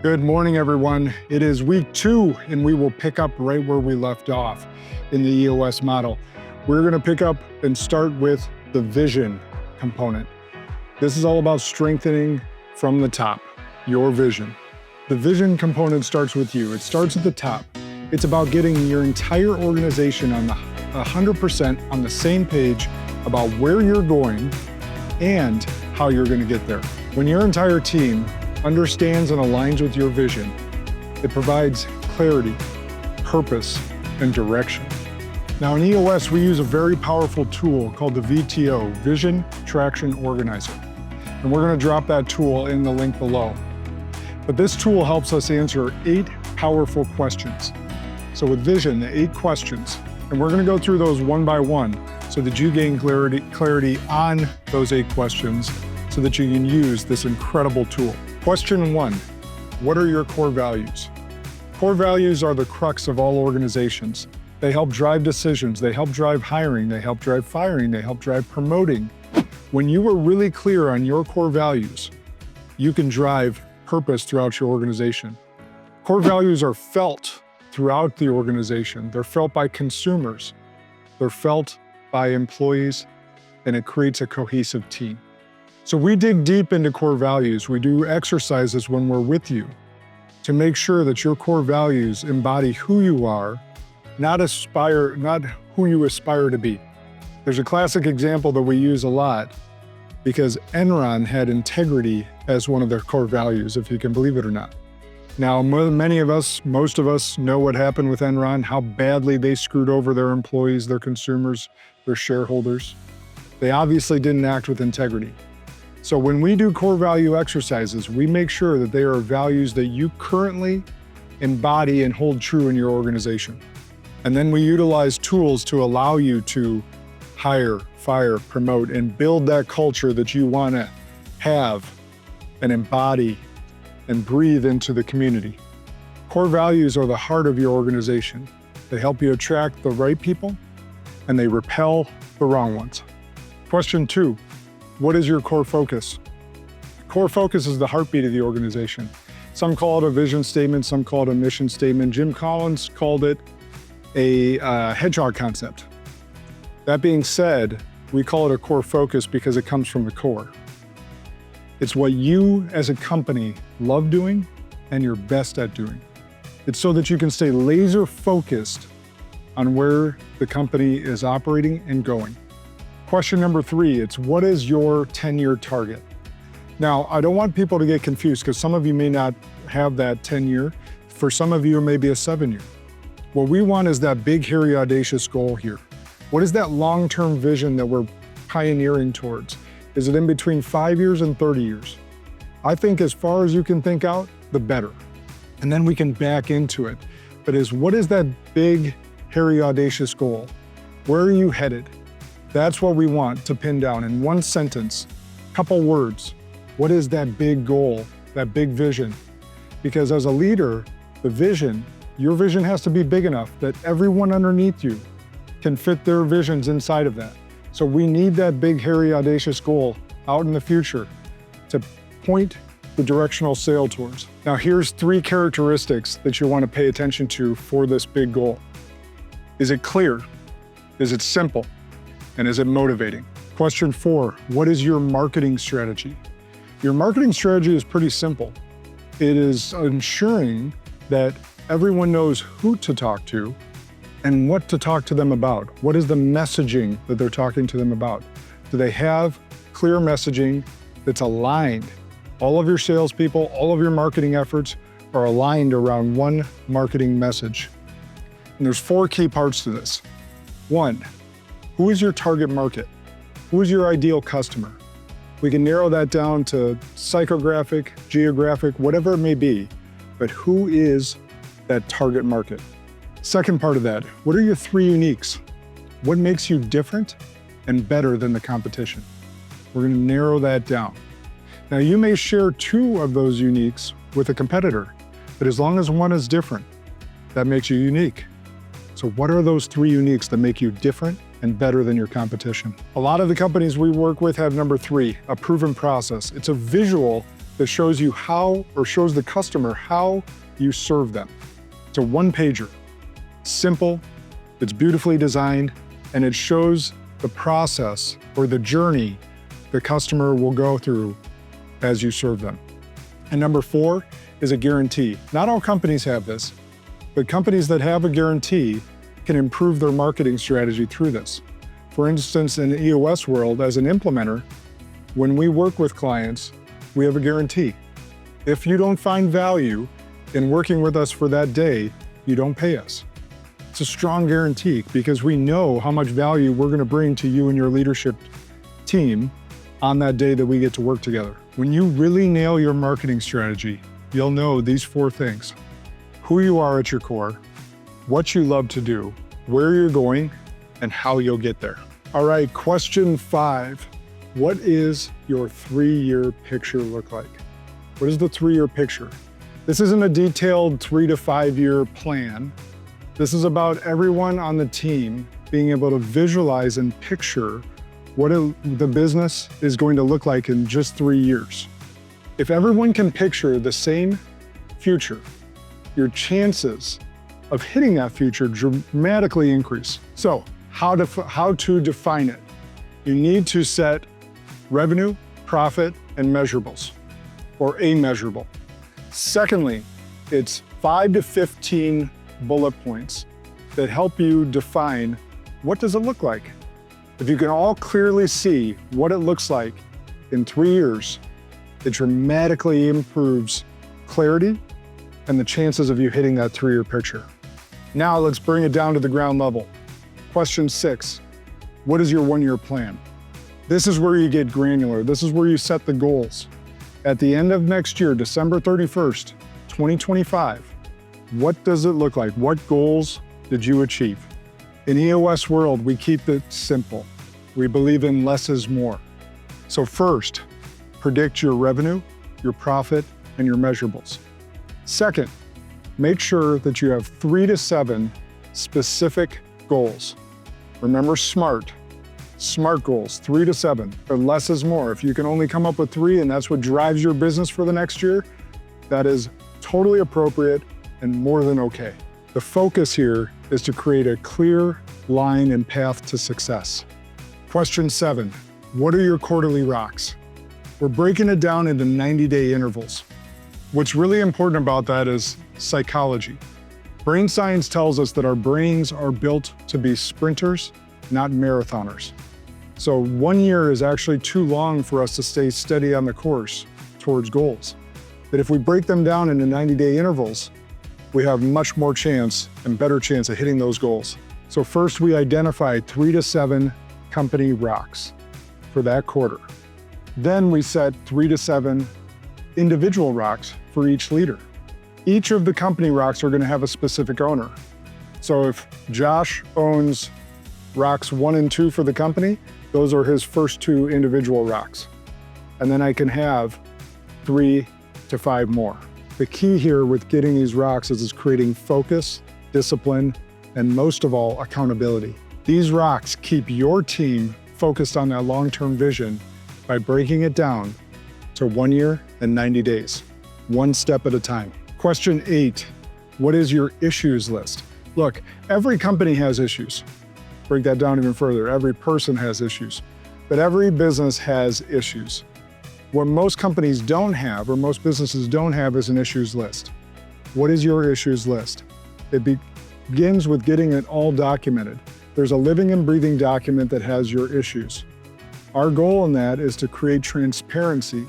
Good morning, everyone. It is week 2, and we will pick up right where we left off in the EOS model. We're gonna pick up and start with the vision component. This is all about strengthening from the top, your vision. The vision component starts with you. It starts at the top. It's about getting your entire organization on 100% on the same page about where you're going and how you're gonna get there. When your entire team understands and aligns with your vision, it provides clarity, purpose, and direction. Now in EOS, we use a very powerful tool called the VTO, Vision Traction Organizer. And we're gonna drop that tool in the link below. But this tool helps us answer 8 powerful questions. So with vision, the 8 questions, and we're gonna go through those one by one so that you gain clarity on those 8 questions so that you can use this incredible tool. Question 1, what are your core values? Core values are the crux of all organizations. They help drive decisions, they help drive hiring, they help drive firing, they help drive promoting. When you are really clear on your core values, you can drive purpose throughout your organization. Core values are felt throughout the organization. They're felt by consumers, they're felt by employees, and it creates a cohesive team. So we dig deep into core values. We do exercises when we're with you to make sure that your core values embody who you are, not who you aspire to be. There's a classic example that we use a lot because Enron had integrity as one of their core values, if you can believe it or not. Now, most of us know what happened with Enron, how badly they screwed over their employees, their consumers, their shareholders. They obviously didn't act with integrity. So when we do core value exercises, we make sure that they are values that you currently embody and hold true in your organization. And then we utilize tools to allow you to hire, fire, promote, and build that culture that you want to have and embody and breathe into the community. Core values are the heart of your organization. They help you attract the right people and they repel the wrong ones. Question 2. What is your core focus? Core focus is the heartbeat of the organization. Some call it a vision statement, some call it a mission statement. Jim Collins called it a hedgehog concept. That being said, we call it a core focus because it comes from the core. It's what you as a company love doing and you're best at doing. It's so that you can stay laser focused on where the company is operating and going. Question number 3, it's what is your 10-year target? Now, I don't want people to get confused because some of you may not have that 10-year. For some of you, it may be a 7-year. What we want is that big, hairy, audacious goal here. What is that long-term vision that we're pioneering towards? Is it in between 5 years and 30 years? I think as far as you can think out, the better. And then we can back into it. But what is that big, hairy, audacious goal? Where are you headed? That's what we want to pin down in one sentence, couple words. What is that big goal, that big vision? Because as a leader, your vision has to be big enough that everyone underneath you can fit their visions inside of that. So we need that big, hairy, audacious goal out in the future to point the directional sail towards. Now here's 3 characteristics that you want to pay attention to for this big goal. Is it clear? Is it simple? And is it motivating? Question 4, what is your marketing strategy? Your marketing strategy is pretty simple. It is ensuring that everyone knows who to talk to and what to talk to them about. What is the messaging that they're talking to them about? Do they have clear messaging that's aligned? All of your salespeople, all of your marketing efforts are aligned around one marketing message. And there's 4 key parts to this. 1, who is your target market? Who is your ideal customer? We can narrow that down to psychographic, geographic, whatever it may be, but who is that target market? Second part of that, what are your 3 uniques? What makes you different and better than the competition? We're gonna narrow that down. Now you may share 2 of those uniques with a competitor, but as long as one is different, that makes you unique. So what are those 3 uniques that make you different and better than your competition? A lot of the companies we work with have number 3, a proven process. It's a visual that shows you how, or shows the customer how you serve them. It's a one-pager, simple, it's beautifully designed, and it shows the process or the journey the customer will go through as you serve them. And number 4 is a guarantee. Not all companies have this, but companies that have a guarantee can improve their marketing strategy through this. For instance, in the EOS world, as an implementer, when we work with clients, we have a guarantee. If you don't find value in working with us for that day, you don't pay us. It's a strong guarantee because we know how much value we're going to bring to you and your leadership team on that day that we get to work together. When you really nail your marketing strategy, you'll know these 4 things: who you are at your core, what you love to do, where you're going, and how you'll get there. All right, question 5. What is your 3-year picture look like? What is the 3-year picture? This isn't a detailed 3 to 5 year plan. This is about everyone on the team being able to visualize and picture what the business is going to look like in just 3 years. If everyone can picture the same future, your chances of hitting that future dramatically increase. So, how to define it? You need to set revenue, profit, and measurables, or a measurable. Secondly, it's 5 to 15 bullet points that help you define what does it look like. If you can all clearly see what it looks like in 3 years, it dramatically improves clarity and the chances of you hitting that 3-year picture. Now let's bring it down to the ground level. Question 6, what is your 1-year plan? This is where you get granular. This is where you set the goals. At the end of next year, December 31st, 2025, what does it look like? What goals did you achieve? In EOS world, we keep it simple. We believe in less is more. So first, predict your revenue, your profit, and your measurables. Second, make sure that you have 3 to 7 specific goals. Remember SMART goals, 3 to 7, or less is more. If you can only come up with 3 and that's what drives your business for the next year, that is totally appropriate and more than okay. The focus here is to create a clear line and path to success. Question 7, what are your quarterly rocks? We're breaking it down into 90-day intervals. What's really important about that is psychology. Brain science tells us that our brains are built to be sprinters, not marathoners. So 1 year is actually too long for us to stay steady on the course towards goals. But if we break them down into 90-day intervals, we have much more chance and better chance of hitting those goals. So first we identify 3 to 7 company rocks for that quarter. Then we set 3 to 7 individual rocks for each leader. Each of the company rocks are going to have a specific owner. So if Josh owns rocks 1 and 2 for the company, those are his first 2 individual rocks. And then I can have 3 to 5 more. The key here with getting these rocks is creating focus, discipline, and most of all, accountability. These rocks keep your team focused on that long-term vision by breaking it down to 1 year and 90 days, one step at a time. Question 8, what is your issues list? Look, every company has issues. Break that down even further. Every person has issues, but every business has issues. What most companies don't have, or most businesses don't have, is an issues list. What is your issues list? It begins with getting it all documented. There's a living and breathing document that has your issues. Our goal in that is to create transparency,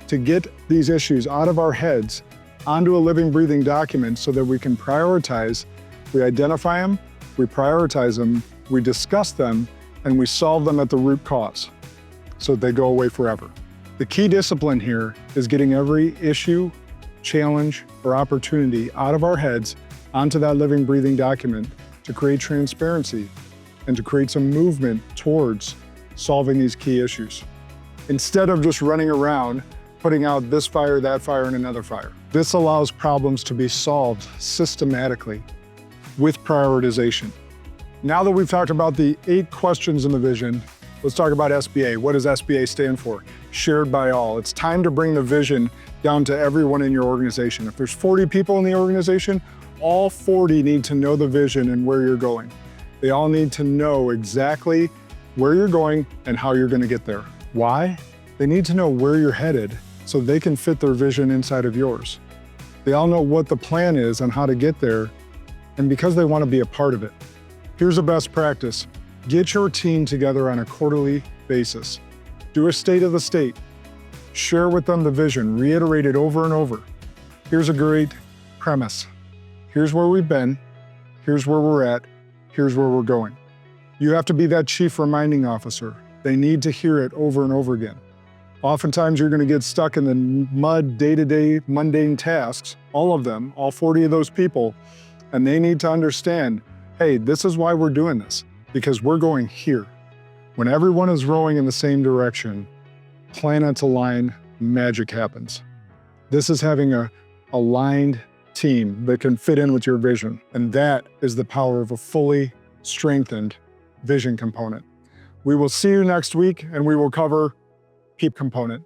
to get these issues out of our heads onto a living, breathing document so that we can prioritize. We identify them, we prioritize them, we discuss them, and we solve them at the root cause so they go away forever. The key discipline here is getting every issue, challenge, or opportunity out of our heads onto that living, breathing document to create transparency and to create some movement towards solving these key issues, instead of just running around putting out this fire, that fire, and another fire. This allows problems to be solved systematically with prioritization. Now that we've talked about the 8 questions in the vision, let's talk about SBA. What does SBA stand for? Shared by all. It's time to bring the vision down to everyone in your organization. If there's 40 people in the organization, all 40 need to know the vision and where you're going. They all need to know exactly where you're going and how you're going to get there. Why? They need to know where you're headed so they can fit their vision inside of yours. They all know what the plan is on how to get there, and because they want to be a part of it. Here's a best practice. Get your team together on a quarterly basis. Do a state of the state. Share with them the vision, reiterate it over and over. Here's a great premise. Here's where we've been, here's where we're at, here's where we're going. You have to be that chief reminding officer. They need to hear it over and over again. Oftentimes you're going to get stuck in the mud, day-to-day mundane tasks, all of them, all 40 of those people, and they need to understand, hey, this is why we're doing this, because we're going here. When everyone is rowing in the same direction, planets align, magic happens. This is having a aligned team that can fit in with your vision, and that is the power of a fully strengthened vision component. We will see you next week, and we will cover PEEP component.